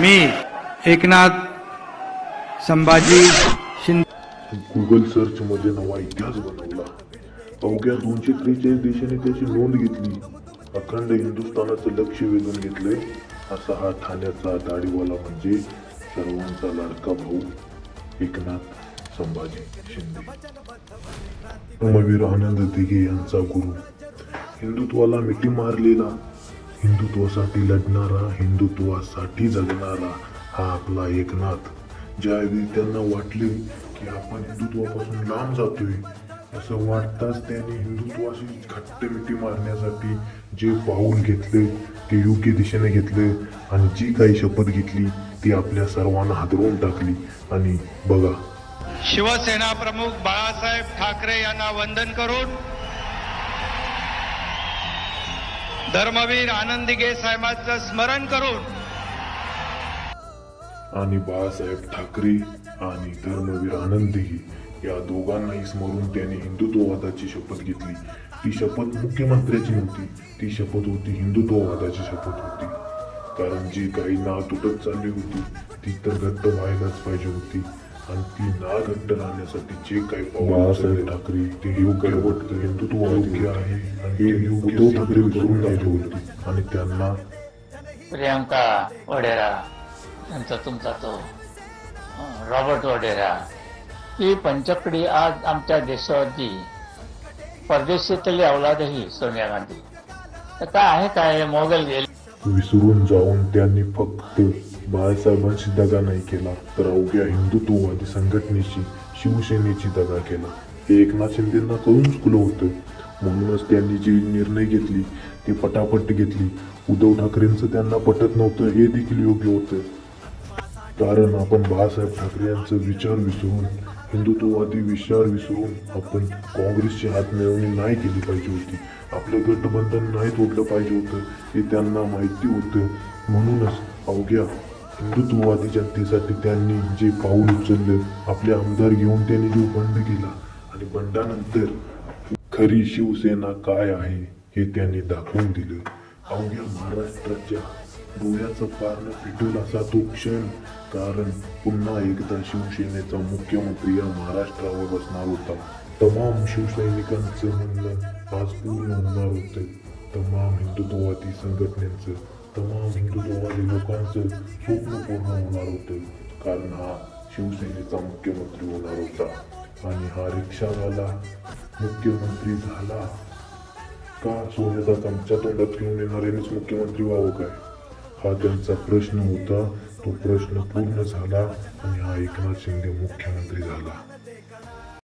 मी Eknath Sambhaji Shinde Google search मध्ये नवा इतिहास बनवला। अवघ्या 243 देशांनी त्याची नोंद घेतली। अखंड हिंदुस्थानाचं लक्ष वेधून घेतले। असा हा ठाण्याचा दाढीवाला म्हणजे सर्वांचा लाडका भाऊ एकनाथ संभाजी शिंदे। धर्मवीर आनंद दिघे यांचा गुरु, हिंदुत्वाला मिठी मारलेला, हिंदुत्वासाठी लढणारा, हिंदुत्वासाठी जगणारा हा आपला एकनाथ। ज्यावेळी त्यांना वाटले की आपण हिंदुत्वापासून लांब जातोय असं वाटताच त्यांनी हिंदुत्वाशी घट्ट मिठी मारण्यासाठी जे पाऊल घेतले ते योग्य दिशेने घेतले आणि जी काही शपथ घेतली ती आपल्या सर्वांना हादरवून टाकली। आणि बघा, शिवसेना प्रमुख बाळासाहेब ठाकरे यांना वंदन करून धर्मवीर आनंद दिघे साहेबांचं स्मरण करून आणि बाळासाहेब ठाकरे आणि धर्मवीर आनंद दिघे या दोघांनाही स्मरून त्यांनी हिंदुत्ववादाची शपथ घेतली। ती शपथ मुख्यमंत्र्याची नव्हती, ती शपथ होती हिंदुत्ववादाची शपथ होती। कारण जी काही नाळ तुटत चालली होती ती तर घट्ट व्हायलाच पाहिजे होती आणि ती नाळ घट्ट राहण्यासाठी जे काही बाळासाहेब ठाकरे ते योग्य वाटतं, हिंदुत्व योग्य आहे आणि हे उद्धव ठाकरे विसरून गेले होते आणि त्यांना प्रियंका वडेरा यांचा तुमचा तो रॉबर्ट वडेरा ही पंचकडी आज आमच्या देशावरची परदेशातली अवलादही सोनिया गांधी तर काय आहे काय मोगल गेले विसरून जाऊन त्यांनी फक्त बाळासाहेबांशी दगा नाही केला तर अवघ्या हिंदुत्ववादी संघटनेची, शिवसेनेची दगा केला। हे एकनाथ शिंदेंना कळून चुकलं होतं, म्हणूनच त्यांनी जी निर्णय घेतली ती पटापट घेतली। उद्धव ठाकरेंचं त्यांना पटत नव्हतं हे देखील योग्य होतं, कारण आपण बाळासाहेब ठाकरे यांचे विचार विसरून, हिंदुत्ववादी विचार विसरून आपण काँग्रेसची हात मिळवणी नाही केली पाहिजे होती, आपलं गठबंधन नाही तोडलं पाहिजे होतं हे त्यांना माहिती होतं। म्हणूनच अवघ्या हिंदुत्ववादी जनतेसाठी त्यांनी जे पाऊल उचललं, आपले आमदार घेऊन त्यांनी जो बंड केला आणि बंडानंतर खरी शिवसेना काय आहे हे त्यांनी दाखवून दिलं। अवघ्या महाराष्ट्राच्या डोळ्याचं पारणं फिटल असा तो क्षण, कारण पुन्हा एकदा शिवसेनेचा मुख्यमंत्री या महाराष्ट्रावर बसणार होता। तमाम शिवसैनिकांचं म्हणणं आज पूर्ण होणार होतं, तमाम हिंदुत्ववादी संघटनेचं, तमाम हिंदुत्ववादी लोकांचं स्वप्न पूर्ण होणार होतं, कारण हा शिवसेनेचा मुख्यमंत्री होणार होता। आणि हा रिक्षावाला मुख्यमंत्री झाला का सोन्याचा चमचा तोंडात घेऊन येणाऱ्यानेच मुख्यमंत्री व्हावं काय, हा त्यांचा प्रश्न होता। तो प्रश्न पूर्ण झाला आणि हा एकनाथ शिंदे मुख्यमंत्री झाला।